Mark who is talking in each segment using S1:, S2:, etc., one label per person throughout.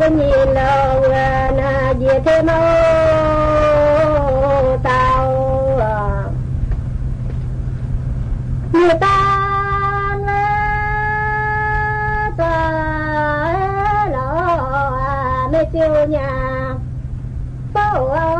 S1: bên nhìn lâu na diệt thế mau tao người ta ta lo mê siêu nhà bao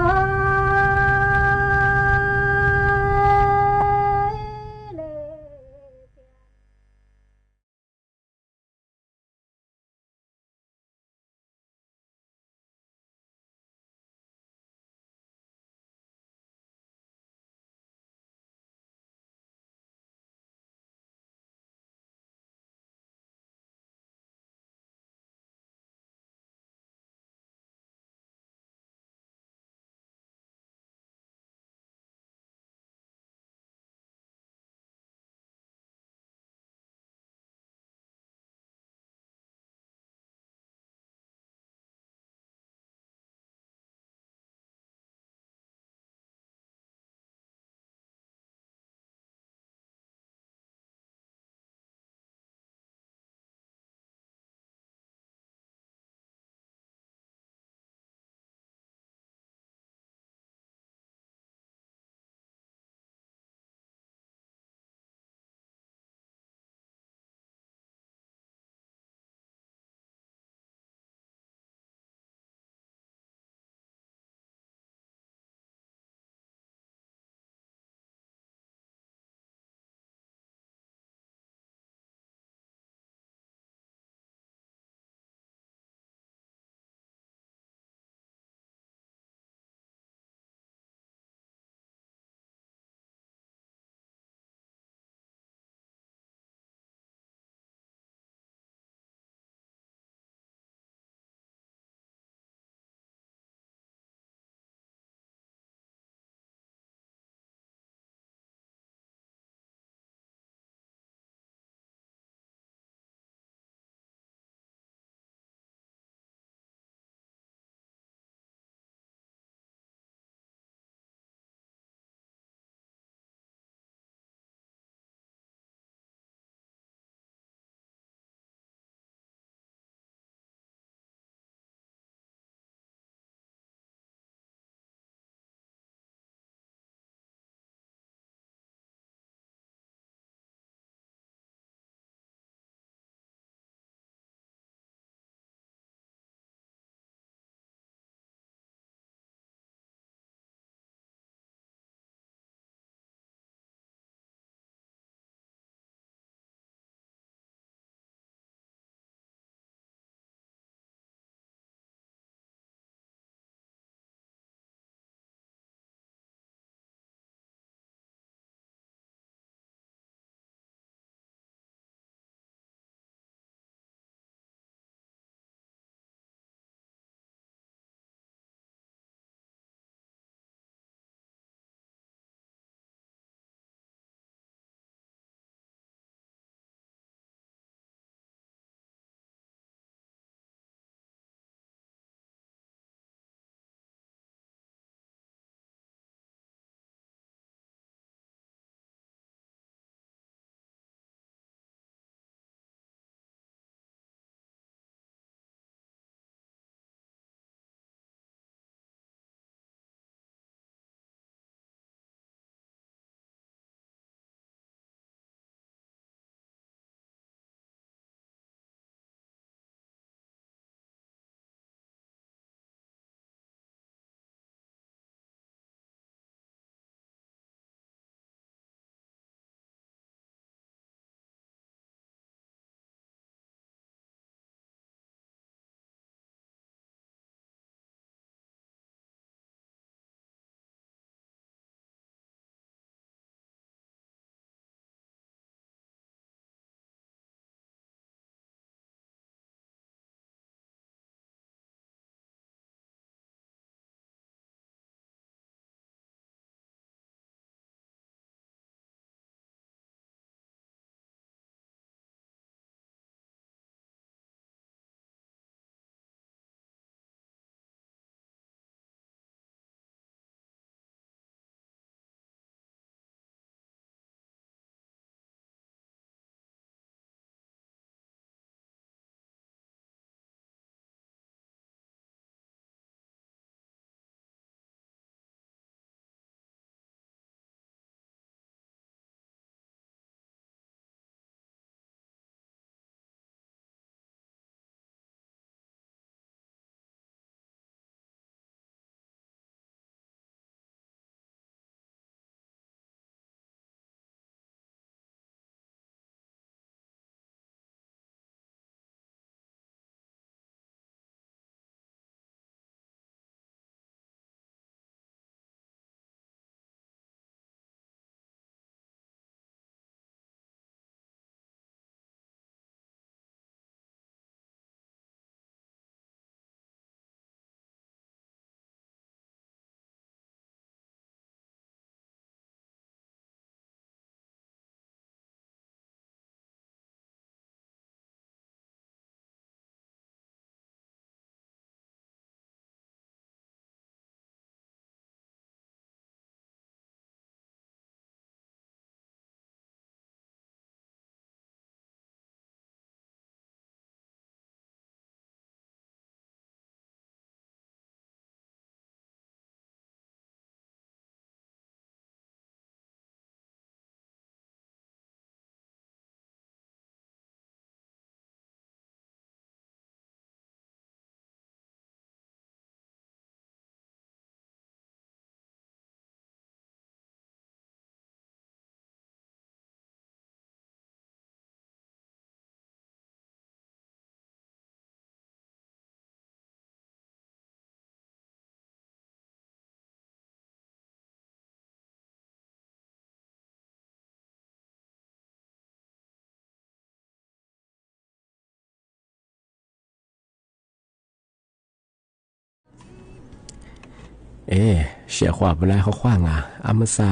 S2: เสียความไปแล้วเขาขว้างอามาซา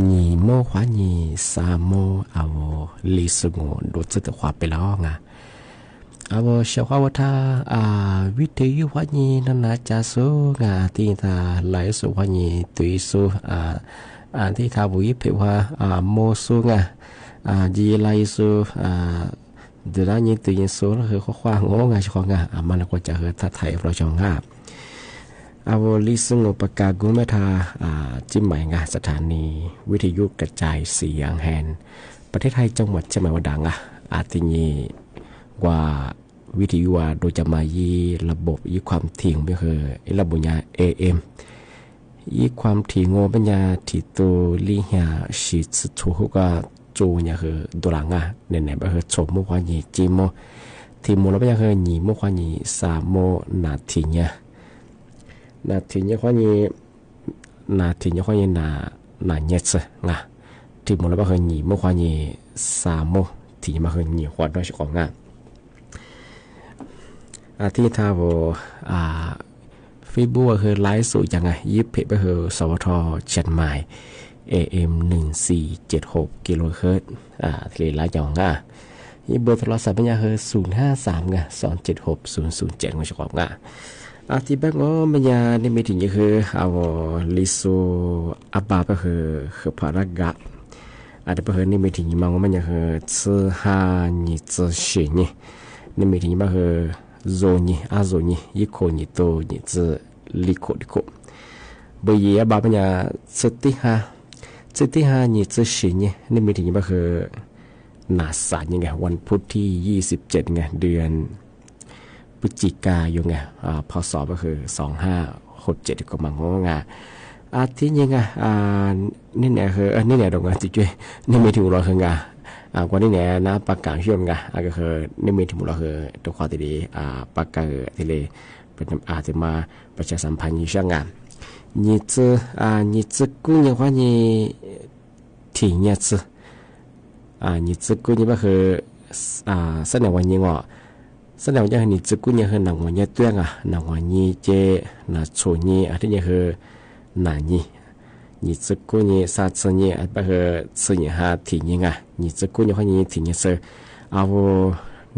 S2: หนีโมขวาหนีซาโมเอาลิสงวนดูจะความไปแล้วเอาเสียความว่าถ้าวิทยุขวาหนีนั่นนะจะสู้ที่ถ้าไหลสู้ขวาหนีตุยสู้ที่ถ้าบุยเผว่าโมสู้จีไหลสู้เดี๋ยวนี้ตุยสู้แล้วคือเขาขว้างโง่เสียความมันก็จะคือถ้าไทยเราจงเอาลิสงปากากุมทาจิ้มหมายสถานีวิทยุกระจายเสียงแห่งประเทศไทยจังหวัดเชียงใหม่ว่าดังอาทินี้ว่าวิทยุโดยจะมายีระบบยีความถี่ไม่คือระบบยา AM ยีความถี่โง่เป็นยาที่ตัวลิหาชิดสุดก็จูเนี่ยคือตัวหลังเนี่ยก็คือชมมุขวานีจิโมที่โมเราเป็นยาคือหนีมุขวานีสามโมนาทีเนี่ยนาทีนี้ข้อนี้นาเย็ดสิที่มันเราไม่เคยหนีเมื่อข้อนี้สามโมที่มาเคยหนีขวดด้วยของที่ท่าโบฟีบูคือไลฟ์สู่ยังไงยิบเพไปคือสวทเชียงใหม่ AM 1476กิโลเฮิรตซ์ที่ไลฟ์อย่างยิบเบอร์โทรศัพท์เป็นยังคือ053 276 007ของที่บ้านก็มันยาในมีถึงคือเอาลิโซอับบาก็คือพารักะอาจจะเป็นในมีถึงมันก็มันยาคือชื่อฮานิจือชินี่ในมีถึงมันคือโซนี่โซนี่ยี่โคนี่โตนี่จือลิโคเบย์อับบาเป็นยาสติฮานี่จือชินี่ในมีถึงมันคือนาสายังไงวันพุธที่27ไงเดือนพฤศจิกายนพศก็คือ2567ก็มังงที่ยังนี่เนี่ยคือนี่เนี่ยตรงจิจุ้ยนี่มีถึงเราคือกว่านี่เนี่ยนะปากกาเชื่อมก็คือนี่มีถึงเราคือตัวข้อที่ดีปากกาที่เลยเป็นจะมาประชาสัมพันธ์ยิ่งช่าง你这姑娘话你体验子你这姑娘不是3年วันยังแสดงว่านี่จะกู้เนี่ยคือหนังวันนี้ตัวหนังวันนี้เจน่าโชนี่ที่นี่คือหนานี่จะกู้เนี่ยซาเซนี่ก็คือสิ่งหาที่นี่นี่จะกู้เนี่ยคนนี้ที่นี่เอา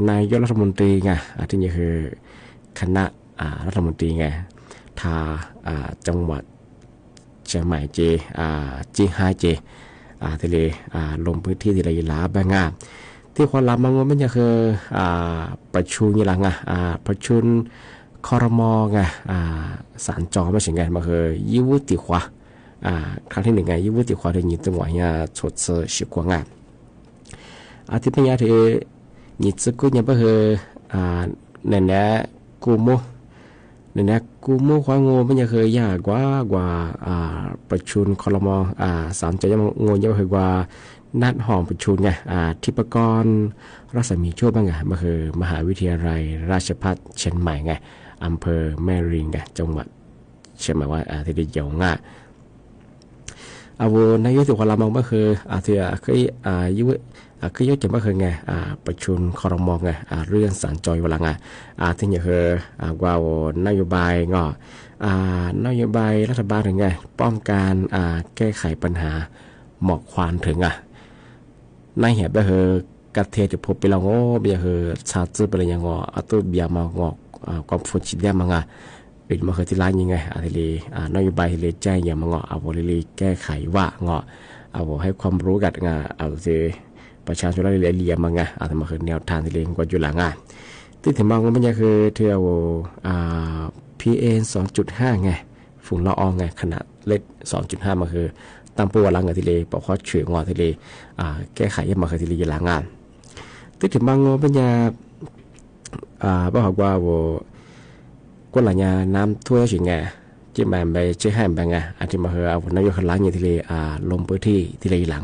S2: นายกรัฐมนตรีที่นี่คือคณะรัฐมนตรีทาจังหวัดเชียงใหม่เจจี5เจที่เลยลงพื้นที่ที่ไรลาบ้างที่ความลับมันจะคือประชุมนี่แหละประชุมครมสารจอมาเสียงมาคือยี่วุติขวาครั้งที่1ยี่วุติขวาได้ยินจังหวะเนี่ยชดเชยสิบกว่าที่พญาที่ยิดสกุลเนี่ยก็คือเนี่ยกูโมความงูมันจะเคยยากกว่าประชุมครมสารจอยังงูเยอะคือกว่านัดหอมประชุมทิพกรรัศมีโชคบ้างมันคือมหาวิทยาลัยราชภัฏเชียงใหม่อำเภอแม่ริงจังหวัดเชียงใหม่ว่าที่เดียวนายกสุขลามองก็คือที่เคยคือยกจะก็คือประชุมครมเรื่องสารจอยเวลาที่นี่คือกว่านโยบายนโยบายรัฐบาลถึงป้องกันแก้ไขปัญหาหมอกควันถึงในเหตุก็คือกระเทจะพบไปแล้วก็เบียคือชาติเป็นยังตัวเบียมางความฟุ้งชิดได้มั้งเป็นมาคือที่ร้านยังไงที่เลยนโยบายที่เลยแจ้งอย่างมั้งเลยแก้ไขว่าให้ความรู้กันที่ประชาชนเรียนมั้งแต่มาคือแนวทางที่เลยกว่าอยู่หลังที่ถึงบางมันคือเที่ยวPM 2.5ฝุ่นละอองขนาดเล็ก 2.5 มาคือตามปัวหลังที่เลยปกครองเฉื่อยที่เลยแก้ไขมาคือที่เลยหลังที่ถึงบางมันบอกว่าก็หลังน้ำท่วมสิ่งที่มันไปเชื่อให้มันที่มาคือนายกหลังที่เลยลงพื้นที่เลยหลัง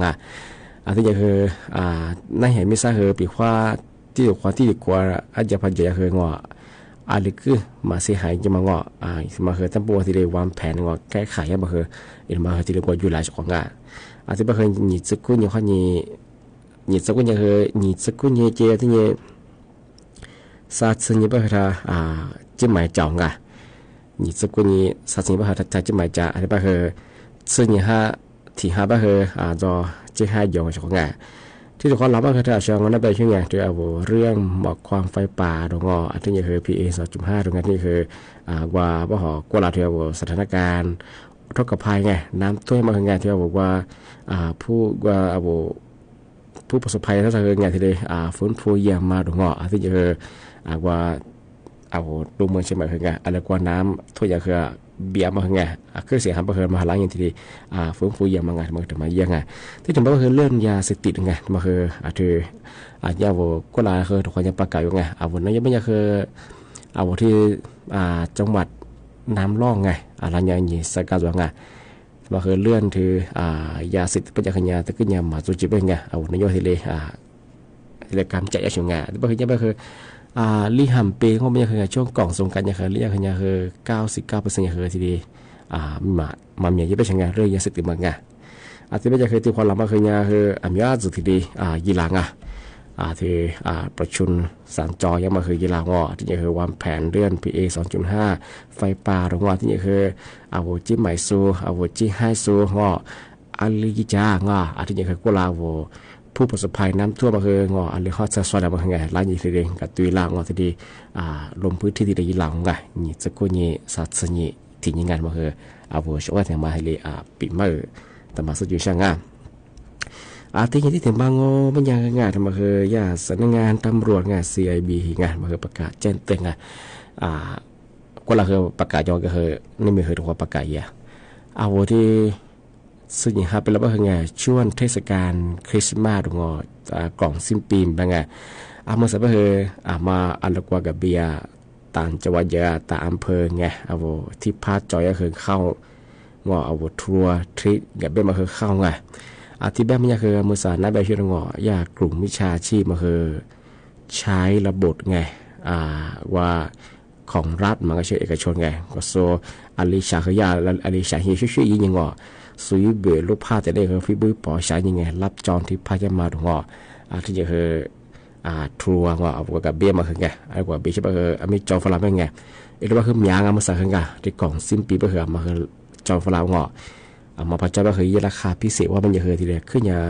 S2: ที่จะคือในเหตุมิซาคือปีว่าที่กว่าอาจจะพันจะคือะไรคือมาเสียหายจะมามาคือตั้งปัวที่เลยวางแผนแก้ไขมาคือมาที่เลยวอยู่หลายของที่มาคือหนีสกุลอย่างข้อหนีสกุลอย่างคือหนีสกุลเยเจที่เนี่ยซาซึนยี่มาคือจิ้มหมายจ่องห你这个你啥情不好他就买家อะไรบ้างเหรอซึ่งนี่ฮะที่ฮะบ้างเหรอจอที่ฮะยองจากไงที่ทุกคนรับบ้างเหรอถ้าชาวนั้นไปช่วยไงที่เอาเรื่องหมอกความไฟป่าตรงอ่ะที่นี่คือ PA 2.5ตรงนี้คือว่าบ่หอกว่าเราที่เอาสถานการณ์ทกภัยไงน้ำท่วมมาไงที่เอาบอกว่าผู้ว่าเอาผู้ประสบภัยถ้าจะเกิดไงที่เลยฟื้นฟูเยี่ยมมาตรงอ่ะที่คือว่าเอาดูเมืองเชียงใหม่คือไงอะไรกว่าน้ำท่วมอย่างคือเบียร์มาคือไงคือเสียหายมาคือมาหลังอย่างที่ดีฟื้นฟูเยี่ยมมาไงมาถึงมาเยี่ยงไงที่ถึงมาคือเรื่องยาเสพติดไงมาคือถือยาโวก็ลาคือทุกคนยังประกาศอยู่ไงวันนั้นยังไม่ยังคือที่จังหวัดน้ำร่องไงอะไรอย่างนี้สกัดว่าไงมาคือเลื่อนถือยาเสพติดปัจจัยยาตะกี้ยามาจุจิเป็นไงนายกที่เลยที่เลยการจัดยาชงไงที่มาคือยังไม่คือลีหัมเปงก็ไม่คือช่วงกล่องส่งกันยังคือเรียกยังคือ99%ยังคือทีดีมาเมียยี่เป็นยังไงเรื่องยาเสพติดมันไงที่ไม่จะเคยตีความหลังมาคือยังคือมียาจุดทีดียีหลังที่ประชุมสัญจรยังมาคือยีหลังที่ยังคือวางแผนเรื่อง PA 2.5 ไฟป่าตรงที่ยังคือจิ้มไหมซูจิ้มให้ซูอันลิกิจางที่ยังคือกุลาผู้ประสบภัยน้ำท่วมมาคืออันลิฮอตซอยมาคือไงร้านยี่สิบเองกับตุยลางที่ดีลงพื้นที่ที่ได้ยีหลังไงนี่จะกูนี่สัตว์นี่ที่ยังไงมาคือช่วยแต่มาให้เลยปิดมือแต่มาสุดอยู่ช่างงานที่ยังที่ถึงบางมันยังงานทำมาคือยาสำนักงานตำรวจงาน CIB งานมาคือประกาศแจ้งเตือนก็เราคือประกาศยอก็คือนี่ไม่เคยถูกประกาศยาที่ซึ่งอย่างครับเป็นแล้วก็คือไงช่วงเทศกาลคริสต์มาสตรงกล่องซิมปีมบางไงเมื่อสัปดาห์มาอันละกว่ากับเบียต่างจังหวัดเยอะต่างอำเภอไงที่พาจอยก็คือเข้าทัวร์ทริปกับเบี้ยมาคือเข้าไงที่แบบนี้คือมือสารนักแบบชื่อยากลุ่มวิชาชีพมาคือใช้ระบบไงว่าของรัฐมันก็ใช้เอกชนไงก็โซอลิชาคือยาอลิชาเฮียช่วยยิงยังสุยเบลูกผ้าแต่ได้คือฟิบุยปอใช้ยังไงรับจองที่พาจะมาตรงที่จะคือทัวร์กับเบี้ยมาคือไงไอ้กว่าเบี้ยใช่ป่ะคือไม่จองฝรั่งเป็นไงไอ้เรื่องว่าคือมีงานมาสั่งคือไงที่กล่องซิมปีก็คือมาคือจองฝรั่งมาพัฒนาก็คือราคาพิเศษว่ามันจะคือทีเดียวขึ้นอย่าง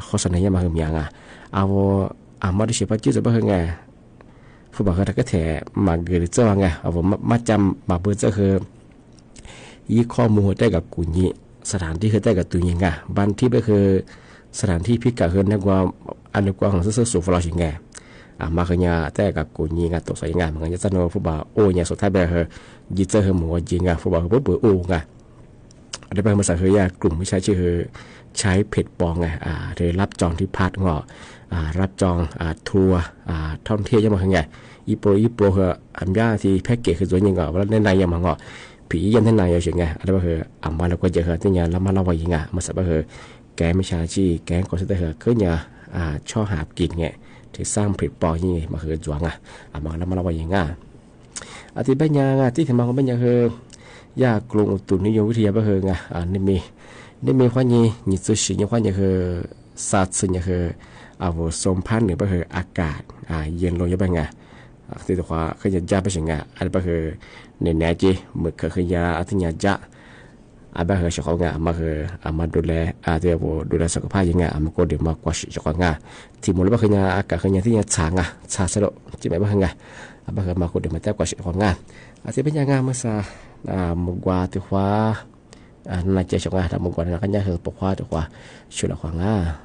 S2: โฆษณาเนี่ยมาคือมีงานมาดิเชปจื้อจะเป็นไงผู้บอกเขาก็แถมาเกิดเจ้าไงมาจำมาเบอร์เจ้าคือยี่ข้อมูลได้กับกุญยี่สถานที่คือได้กับตัวยังไงบ้านที่ก็คือสถานที่พิกัดคือนักว่าอันนักว่าของซื้อสูฟลอชิงไงมาคือเนี่ยได้กับกุญยี่งานตัวสวยงามเหมือนกันจะสนุกผู้บอกโอ้ยสุดท้ายแบบคือยี่เจ้าคือหมูยิงผู้บอกคือเปิดโอ้ไงได้ไปมาสั่งคือกลุ่มวิชาชื่อใช้เพจปองไงเธอรับจองที่พักรับจองทัวร์ท่องเที่ยวยังมาคือไงอีโปรคืออันยาที่แพ็กเกจคือส่วนยังว่าในยังมาผียันท่านนายอย่างไงอะไรบ้างคือมาแล้วก็เจอที่เนี่ยแล้วมาเล่าว่ายังไงมาสับคือแกไม่ชาชีแกก็สุดท้ายคือเนี่ยชอบหากินไงที่สร้างเพจปองนี่มาคือจวงมาแล้วมาเล่าว่ายังไงที่เป็นยังที่ถึงมาของเป็นยังคือยากลุ่มอุตุนิยมวิทยาบ้างคือไงนี่มีความยี่สุดสิ่งยังความยังคือสัตว์สิ่งยังคือสมพันธ์หรือบ้างคืออากาศเย็นลงยังไงที่ตัวคือจะจ้าไปสิ่งไงอะไรบ้างคือในแนวจีเหมือนคือยาที่ยาจ้าบ้างคือเจ้าของไงมาคือมาดูแลที่ดูแลสุขภาพยังไงมาก็เดี๋ยวมากว่าเจ้าของไงที่มูลบ้างคือยาอากาศคือยาที่ยาชาสลบจีไม่บ้างไงบ้างคือมาก็เดี๋ยวมาแจ้งกว่าเจ้าของไงที่เป็นยังไงมาซาmugwa tu hua na che chonga ta mugwa na kanya he pokwa tu hua shula khwanga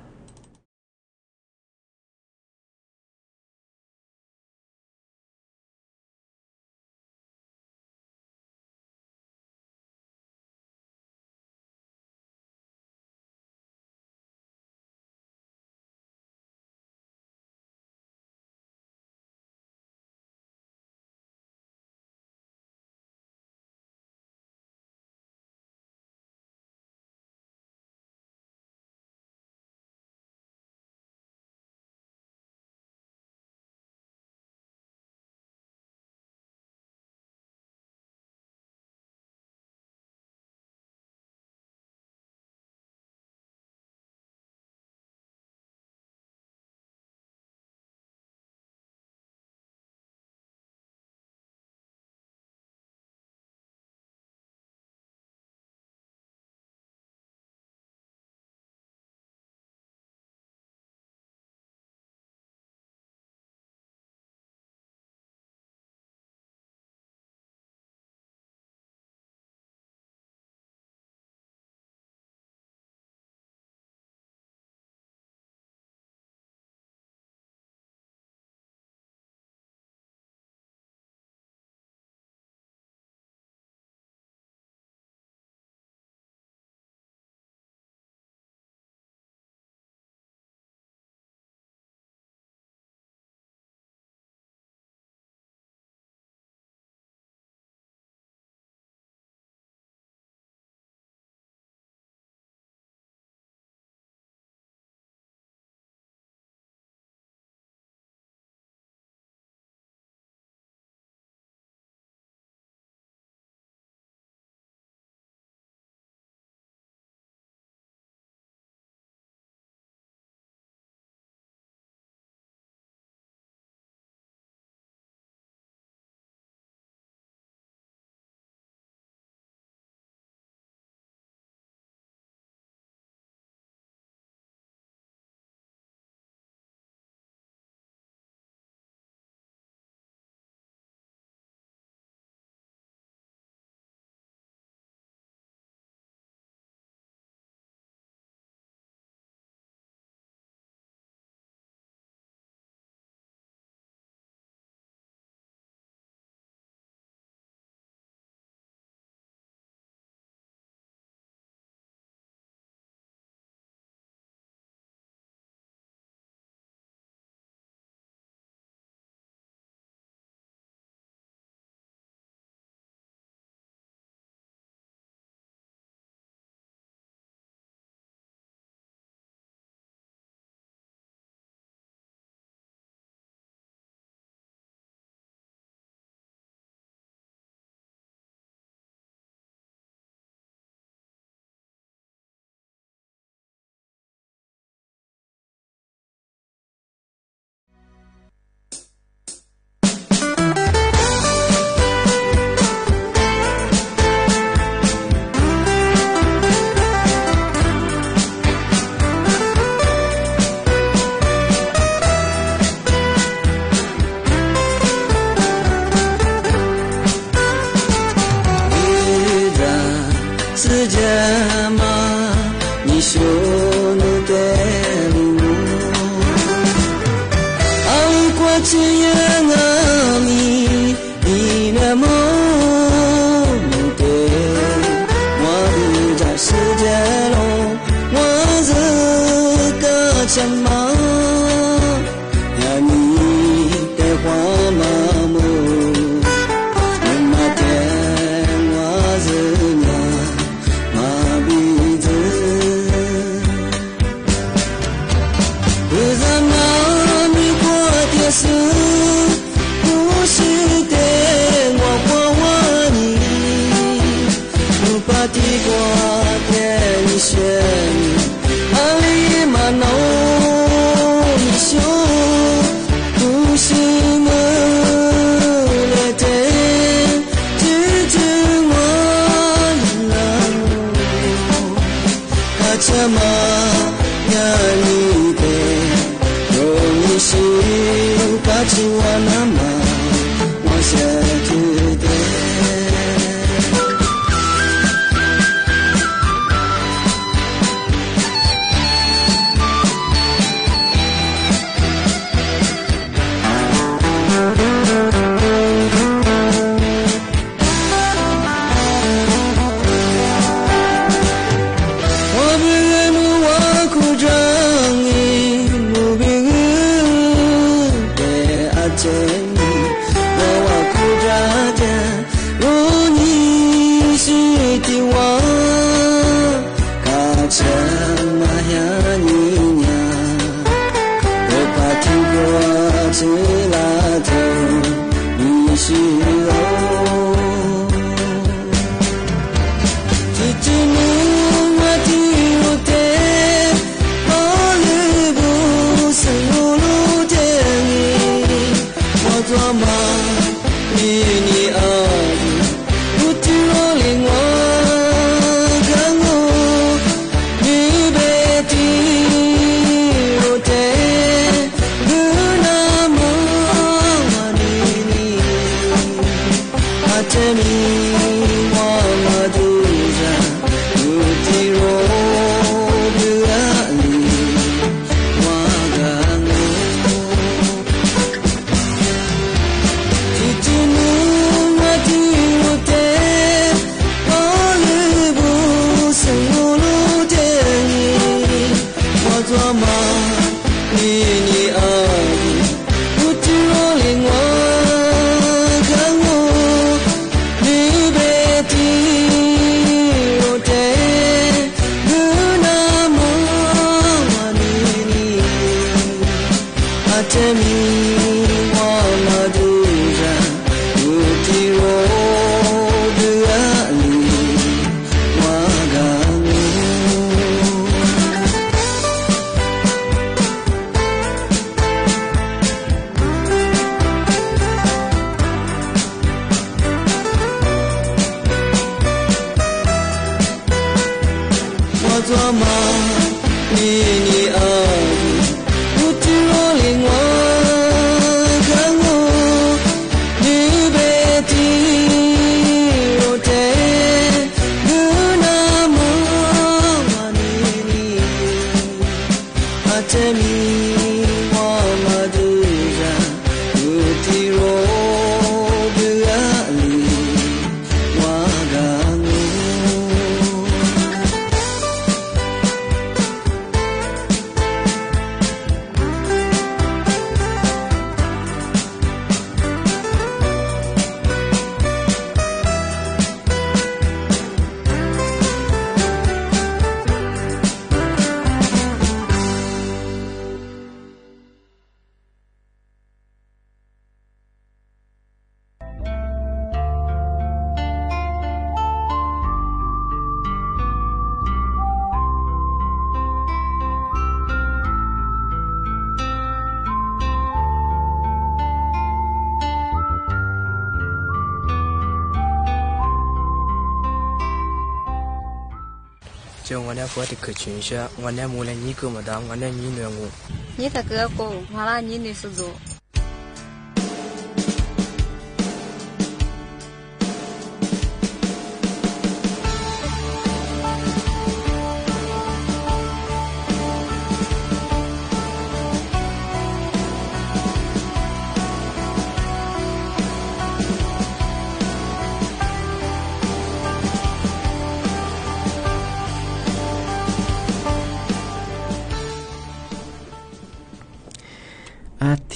S3: 就我那佛的可群下，我那木来你给我当，我那你暖我。
S4: 你他哥哥，完了你的是做。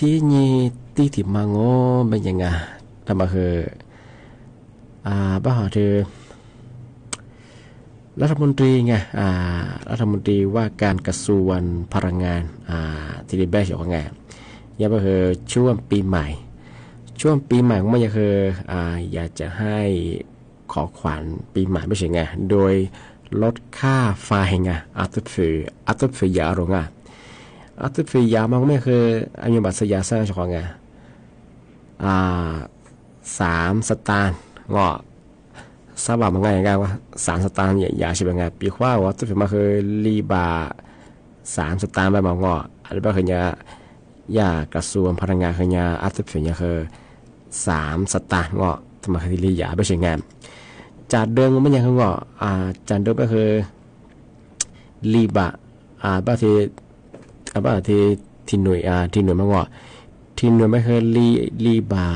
S2: ที่นี่ที่ที่มาโง่เป็นยังไงทำมาคือบ้าหอคือรัฐมนตรีไงรัฐมนตรีว่าการกระทรวงพลังงานที่ได้แบกอย่างไงยังก็คือช่วงปีใหม่มันยังคืออยากจะให้ขอขวัญปีใหม่ไม่ใช่ไงโดยลดค่าไฟไงอัตรายาลงอัตราฟยามันก็ไม่คืออายุบัตรสยาสร้างช่องไง3 สตางค์งอทราบว่ามันไงกันว่า3 สตางค์ยาใช่ไหมไงปีขว้าว่าอัตราฟมันคือรีบา3 สตางค์ไปมางออะไรแบบนี้ ยากระทรวงพลังงานคือยาอัตราเฉลี่ยคือ3 สตางค์เงาะทำมาคดียาไปใช้งานจากเดิมมันยังคือเงาะจากเดิมก็คือลีบะบ้าที่หน่วยมันเงาะที่หน่วยไม่คือลีบะ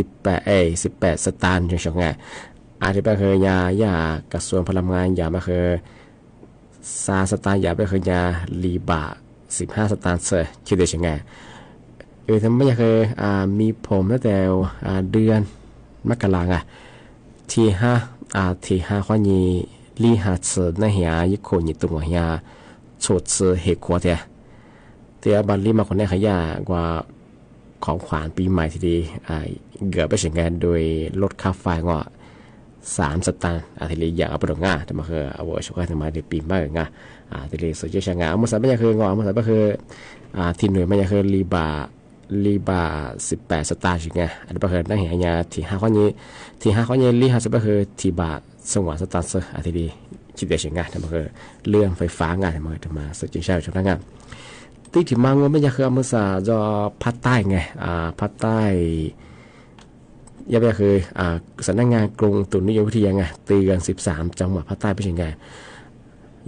S2: 18 สตางค์จังๆไงที่ไปคือยากระทรวงพลังงานยามาคือ3 สตางค์ยาไปคือยาลีบะ15 สตางค์คิดได้ยังไงทำไมคือมีผมตั้งแต่เดือนมกราที่5ข้อนี้ลีหาซื้อในเหียยิ่งคนยิ่งตัวเหียชดซื้อเหตุขวดแต่บัลลีมาคนนี้ขยากว่าของขวัญปีใหม่ที่ดีเกือบไปเฉียงกันโดยลดค่าไฟก็3 สตางค์ที่เลยอยากเอาไปตรงง่าแต่มาคือเอาไว้ช่วยทำมาในปีใหม่ง่าที่เลยสุดยอดช่างงานมันสายไม่ใช่คืองอมันสายก็คือที่หน่วยไม่ใช่คือลีบา18 สตางค์ใช่ไงอันนี้ก็คือนั่งเหียที่5ข้อนี้ลีหาซื้อก็คือที่บาสงวนสตางค์ที่ดีคิดได้เฉียงงานแต่มาคือเรื่องไฟฟ้างานแต่มาสุดยอดช่างงานที่ที่มังว่าไม่ใช่คือมันสาจะภาคใต้ไงภาคใต้ยังไม่คือสำนักงานกรุงอุตุนิยมวิทยาไงเตือน13 จังหวัดภาคใต้เป็นยังไง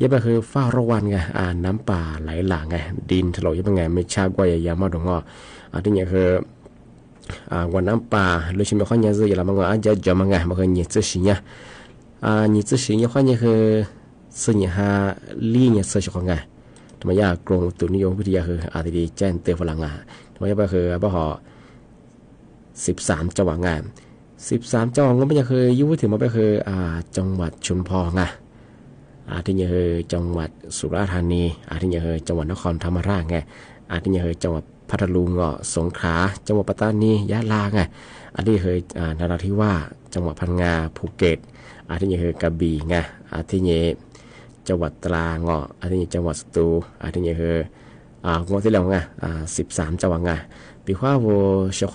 S2: ยังไม่คือเฝ้าระวังไงน้ำป่าไหลหลากไงดินถล่มยังไงไม่ชาบกว่าอย่างมาดงที่นี่คือวันน้ำป่าหรือชิมข้าวเหนียวซื้ออย่างละมังอาจจะจอมังไงมันคือเหนียวซื้อเนี่ยเหนียวซื้อเนี่ยข้าวเหนียวคือซื้อเนี่ยลี่เนี่ยซื้อข้าวไงทำไมยากรุงอุตุนิยมวิทยาคือที่ดีแจ้งเตือนพลังงานทำไมยังไม่คือบ่ห่อ13 จังหวัดงาน13 จังหวัดก็ไม่ใช่คือยุ่งถึงมาไปคือจังหวัดชุมพรที่นี่คือจังหวัดสุราษฎร์ธานีที่นี่คือจังหวัดนครธรรมราชไงที่นี่คือจังหวัดพัทลุงสงขลาจังหวัดปัตตานียะลาไงที่คือนราธิวาสจังหวัดพังงาภูเก็ตที่นี่คือกระบี่ไงที่นี่จังหวัดตราดที่นี่จังหวัดสตูที่นี่คืองวดที่แล้วไง13 จังหวัดไงปีว่าเช้า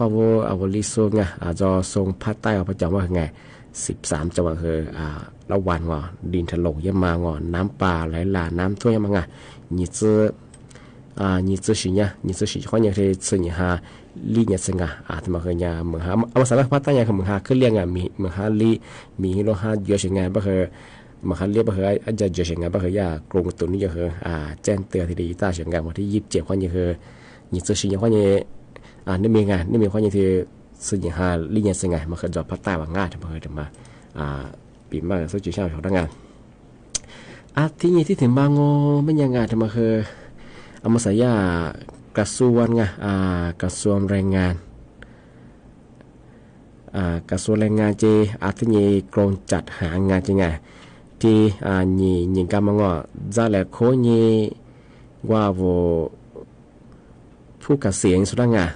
S2: ว่าลิโซไงจะส่งภาคใต้ประจำว่าไง13 จังหวัดคือละวันดินถล่มยังมาน้ำป่าไหลหลากน้ำท่วมยังมา你这是ข้อนี้คือสิ่งหาลีเนี่ยสิ่งทำมาคือเนี่ยเหมือนหาเอาสารพัดตั้งอย่างคือเหมือนหาขึ้นเรียงมีเหมือนหาลีมีโลหะเยอะสิ่งไงก็คือเหมือนหาเรียกก็คืออาจจะเยอะสิ่งไงก็คือยากรุงตัวนี้ก็คือแจ้งเตือนที่ดีตาสิ่งไงวันที่27ข้อนี้คือ你这是ข้อนี้นี่มีข้อนี้ที่สิ่งหาลีเนี่ยสิ่งไงมันคือจอดพัดใต้ว่าง่ายทำมาคือจะมาปีมากสุดจุดเช้าของทั้งงานที่นี่ที่ถึงบางไม่ยังไงทำมาคือเอามาใส่ยากระทรวงไงกระทรวงแรงงานกระทรวงแรงงานที่ที่นี่กรมจัดหางานจริงไงที่ยิงกำมังจะแหลกโคนี่ว่าผู้เกษียณสุดงา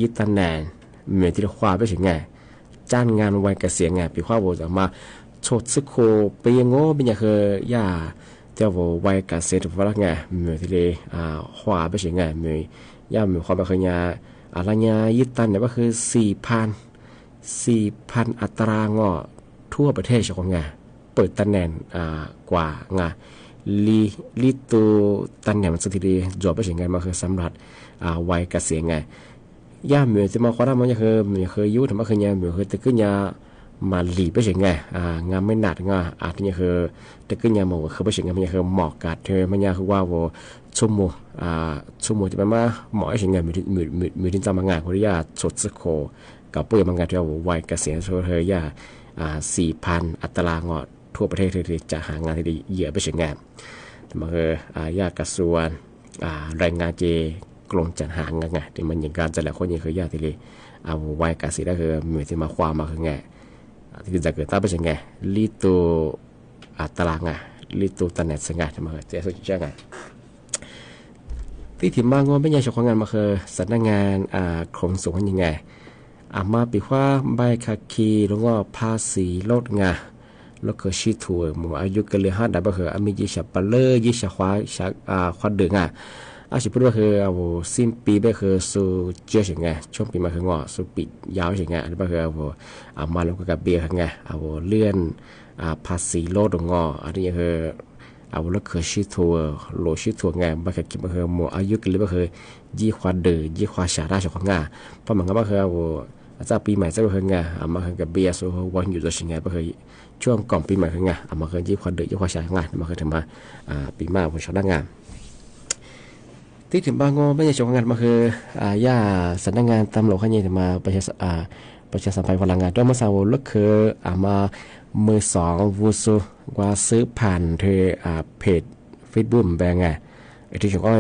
S2: ยึดตำแหน่งเหมือนที่เราคว้าไปถึงไงจ้างงานวัยเกษียณไงปีว่าจะมาโชดซึโคไปยังเป็นอย่างคือยาเจ้าวัยเกษียณว่าไงเหมือนที่เราคว้าไปถึงไงเหมือนยาเหมือนความเป็นคือยาอะไรยายึดตำแหน่งก็คือ 4,000 อัตรางทั่วประเทศใช่ไหมไงเปิดตำแหน่งกว่าไงลีตัวตำแหน่งมันสุดที่จบไปถึงไงมันคือสำหรับวัยเกษียณไงย่าเหมือนจะมาขอได้มันจะเคยยุ่งทำมาเคยเนี่ยเหมือนเคยตะกี้เนี่ยมาหลีไปเฉยไงงานไม่หนักไงที่เนี่ยคือตะกี้เนี่ยมันคือไปเฉยไงมันคือหมอกกัดเธอมันเนี่ยคือว่าชั่วโมงจะเป็นว่าหมอเฉยไงมีที่จำมางานคนที่ยาสดสึกโคกับเปิดมางานที่ว่าวัยเกษียณโซเธอย่า4,000 อัตรางทั่วประเทศที่จะหางานที่ดีเยอะไปเฉยไงมันคือยากระทรวงแรงงานเจกรมจัดหางานไงที่มันอย่างการจัดแหล่งคนนี้คือยากที่เลยวัยเกษียณก็คือมีที่มาความมาคือไงที่จะเกิดตั้งเป็นยังไงลีตัวตารางไงลีตัวตำแหน่งสังกัดมาเจสุดยอดไงที่ถิ่นบางว่าไม่ใช่เฉพาะงานมาคือสำนักงานขนส่งยังไงมาปีว่าใบขับขี่แล้วก็ภาษีลดไงแล้วก็ชีทัวร์หมู่อายุกันเลย5ดับก็คือมียี่สิบปัลเลอร์20คว้าเดือนสิพูดว่าคือสิ้นปีก็คือสู่เจ้าอย่างไงช่วงปีมาคืองสู่ปิดยาวอย่างไงอันนี้ก็คือมาแล้วก็กับเบียร์อย่างไงเลื่อนภาษีโลดงอันนี้คือ เอาแล้วเคยชิทัวโลชิทัวไงบางทีบางทีมัวอายุกันเลยบางทียี่ความเดือยี่ความชาได้ชของงาเพราะมันก็บางทีว่าจะปีใหม่จะบางทีไงบางทีกับเบียร์โซ่วันอยู่ตัวชิงไงบางทีช่วงก่อนปีใหม่ไงบางทียี่ความเดือยี่ความชาไงบางทีถึงมาปีใหม่วันชาได้งานที่ถึงบางงอไม่ใช่ชงงานบางทีย่าสำนักงานตำรวจเขาเนี่ยถึงมาประชาสัมพันธ์พลังงานด้วยเมื่อสาวลูกเคยมามือสองวูซูว่าซื้อผ่านเธอเพจเฟซบุ๊กแบงไงไอ้ที่ฉันก็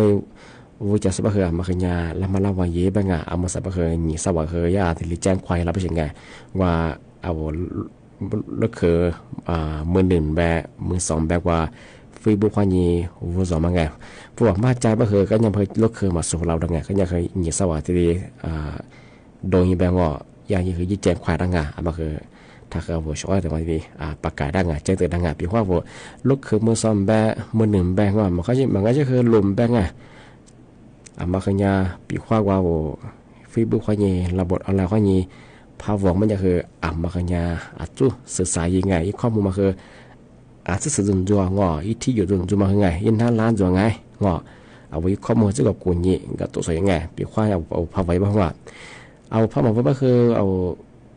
S2: วูจะสับเหือมาขยาแล้วมาเล่าว่าเย่แบงเอามาสับเหือหนีสับเหือย่าที่แจ้งควายรับไปยังไงว่าเอาลูกเคยมือหนึ่งแบมือสองแบว่าเฟซบุ๊กควายหนีวูสองมาไงพวกมาใจบ่เหือก็ยังเคยลูกเคยมาสู่เราดังไงก็ยังเคยหนีสับที่โดยแบงว่าอย่างนี้คือยี่แจ้งควายดังไงมาคือถ้าเขาช่วยแต่ว่าดีประกาศดังแจ้งเตือนดังปีว่าลูกคือมือซ้อมแบมือหนึ่งแบงว่ามันก็จะคือลุมแบงมาขยาปีว่าเฟซบุ๊กขยระบบออนไลน์ขยภาพวงมันจะคือมาขยาจุสื่อสารยังไงข้อมูลมาคือจะสื่อจัวงอที่อยู่จัวมาไงยินท่าล้านจัวไงงอเอาไว้ข้อมูลจะกับกุญยี่กับตัวสวยยังไงปีว่าเอาภาพไว้บ้างว่าเอาภาพมาก็คือเอา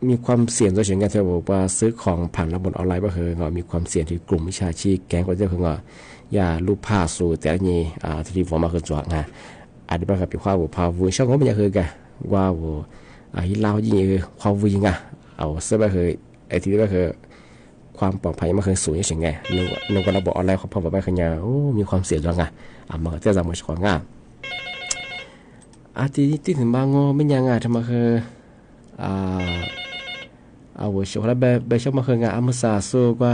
S2: มีความเสี่ยงตัวเฉียงกันที่บอกว่าซื้อของผ่านระบบออนไลน์ก็คือมีความเสี่ยงที่กลุ่มวิชาชีพแก๊งก็จะคืออย่ารูปภาพสู่แต่นี้ที่ผมมาคือจ่อไงอาจจะแบบปีว่าภาพวิช่องก็ไม่ใช่คือกันว่าฮิลาวยิ่งความวิงเอาเสื้อก็คือไอ้ที่ก็คือความปลอดภัยมันคือสูงอย่างไงนึกว่าระบบออนไลน์ของพ่อแบบคือเนี่ยมีความเสี่ยงจังมันก็จะจำมันของง่ายที่ถึงบางงอไม่ยังทำมาคือเอาไว้ช่วยแล้วแบบช่วยมาคืองานอามุสาสู้กว่า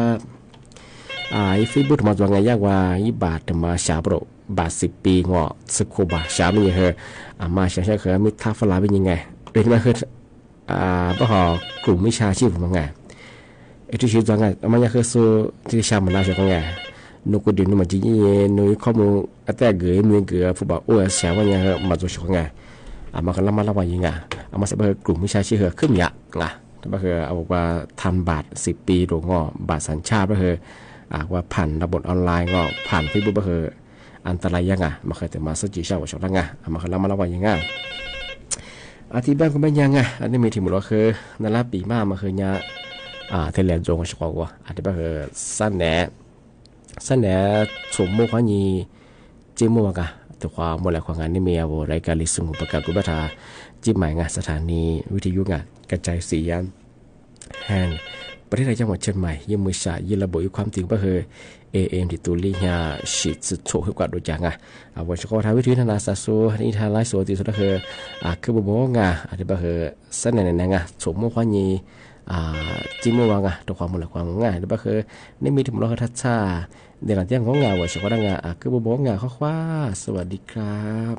S2: ฟีบุตรมาตัวงานยากว่า20 บาทถึงมาชาบโรบาท10 ปีงอสกุบาชาไม่ยังคือมาใช้คือมิท่าฟลาเป็นยังไงเรื่องมันคือบ่หอกลุ่มวิชาชีพของงานไอ้ที่ชื่อตัวงานมันยังคือสู้ที่ชามันน่าจะของงานนุกดินมันจริงๆนุ้ยข้อมูลแต่เกยมีเกยผู้บอกโอ้เสียว่ายังมาตัวช่วยงานมาคนละมาละวันยังไงมาสับเบอร์กลุ่มวิชาชีพขึ้นยะก็คือเอาว่าทำบาท10 ปีโดงอบาทสัญชาติก็คือว่าผ่านระบบออนไลน์ก็ผ่านเฟซบุ๊กก็คืออันตรายยังมาเคยแต่มาสจีเช่าว่าชอบยังมาคนละมาละวันยังไงที่บ้านก็ไม่ยังอันนี้มีที่มุลก็คือนั่นละปีมาคือเนี่ยเทเลนจงก็ชอบว่าที่บ้านคือสั้นแหน่สมมุติว่านี่จิมมัวกันแต่ความโมเลกุลงานนี่มีเอารายการลิสุงประกาศกุบัตาจิมหมายงานสถานีวิทยุงานกระจายเสียงแห่งประเทศจังหวัดเชียงใหม่ยังมือฉายยืนระบุอยู่ความจริงก็คือ AM ที่ตุลีฮาชิดสุดโฉบกว่าดูจังวันเฉพาะทางวิทยุนานาสาสูนี่ทางไลฟ์สดที่สุดก็คือบ่บอกงาที่ก็คือสั้นแหน่สมมุติว่านี่จิมมัวงตัวความโมเลกุลงานที่ก็คือนี่มีถึงเราทัชชาเดี๋ยวหลังจากของงานว่าเฉพาะงานคือบ่บอกงาข้อว่าสวัสดีครับ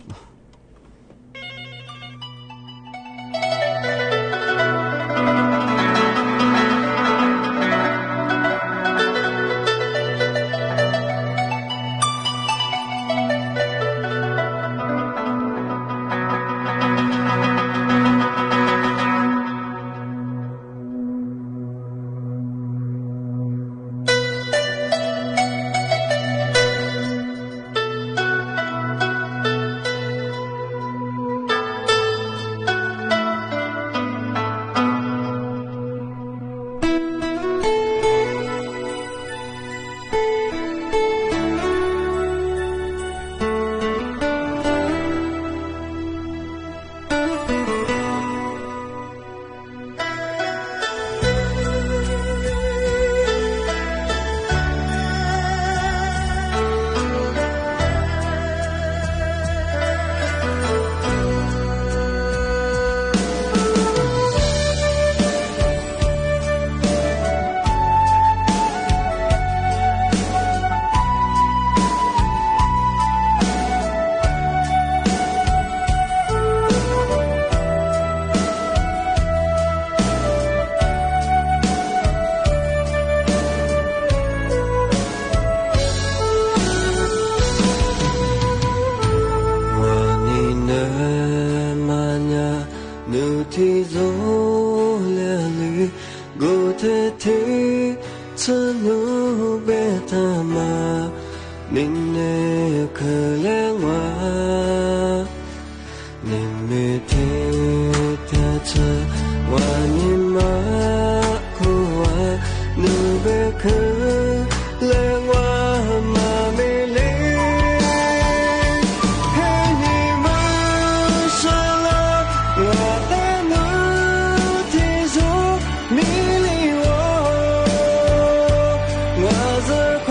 S5: Go te te tsanu betama 您的可怜我，您没听他说我你妈苦啊，努贝克怜我妈没灵，嘿你们说了我的努提出迷离我这块。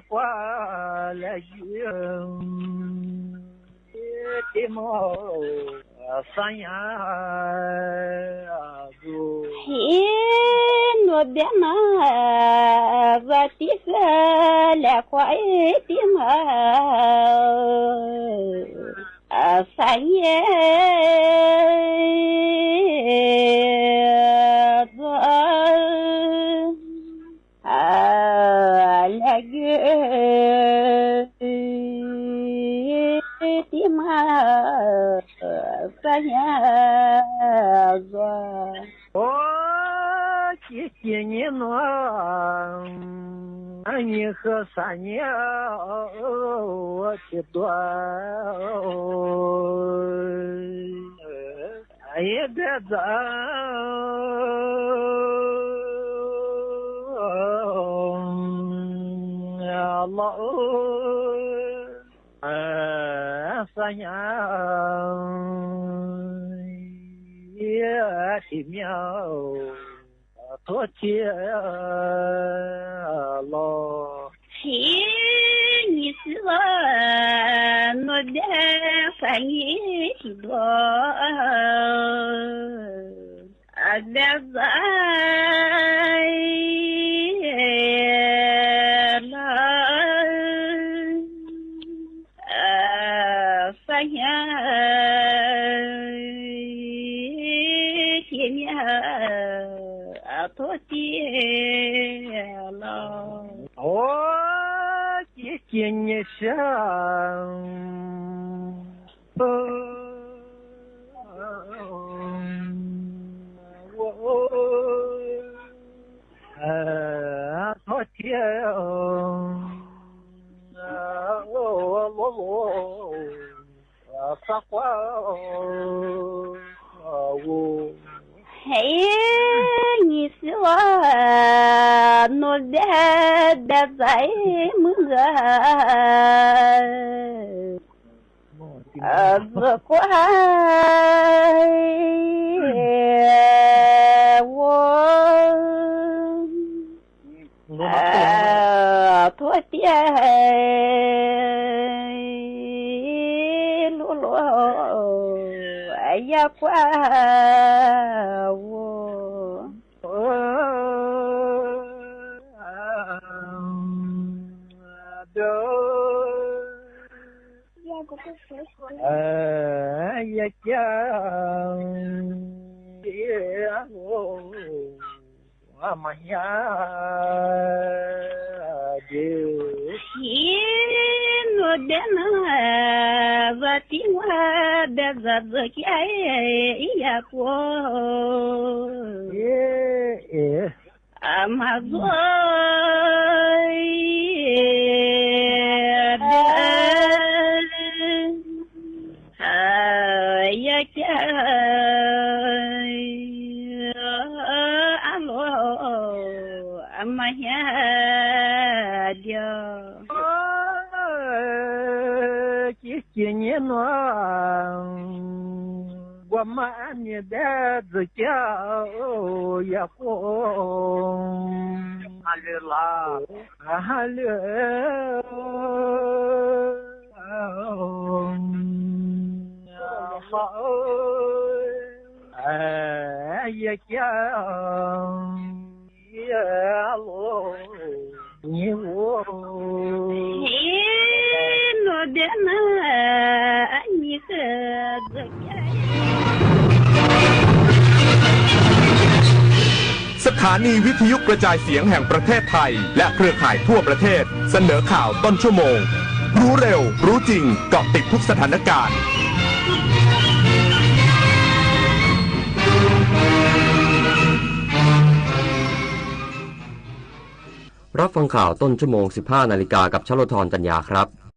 S5: qua là tim sang ya
S1: nó bé mà và tiếc là khoai tim sang ya là tim sang ya
S5: Chị nhé nó anh hơ xa nhé chị đua ai bé ra Allah xa nhé thì nhau thôi chia lo
S1: khi như xưa nó đã phải nghĩ thì đó đã dạy là phải nhớ thì nhớ thôi chia lo
S5: chị nhớ sang thôi chia quá
S1: hãy như xưa nó đã dạy mưa vừa qua thôi tia lúa lúa ai qua nó đến và tiếng hoa đã giật rồi cái ya của mà rồi ya cha alo mà ya dia
S5: chị nhé nó qua mà anh đã được cháu ya cô Alhamdulillah ya cháu ya lo nhiều
S1: nó đến anh như thế
S6: สถานีวิทยุกระจายเสียงแห่งประเทศไทยและเครือข่ายทั่วประเทศเสนอข่าวต้นชั่วโมงรู้เร็วรู้จริงเกาะติดทุกสถานการณ์
S2: รับฟังข่าวต้นชั่วโมง 15 นาฬิกากับชลธร ตัญญาครับ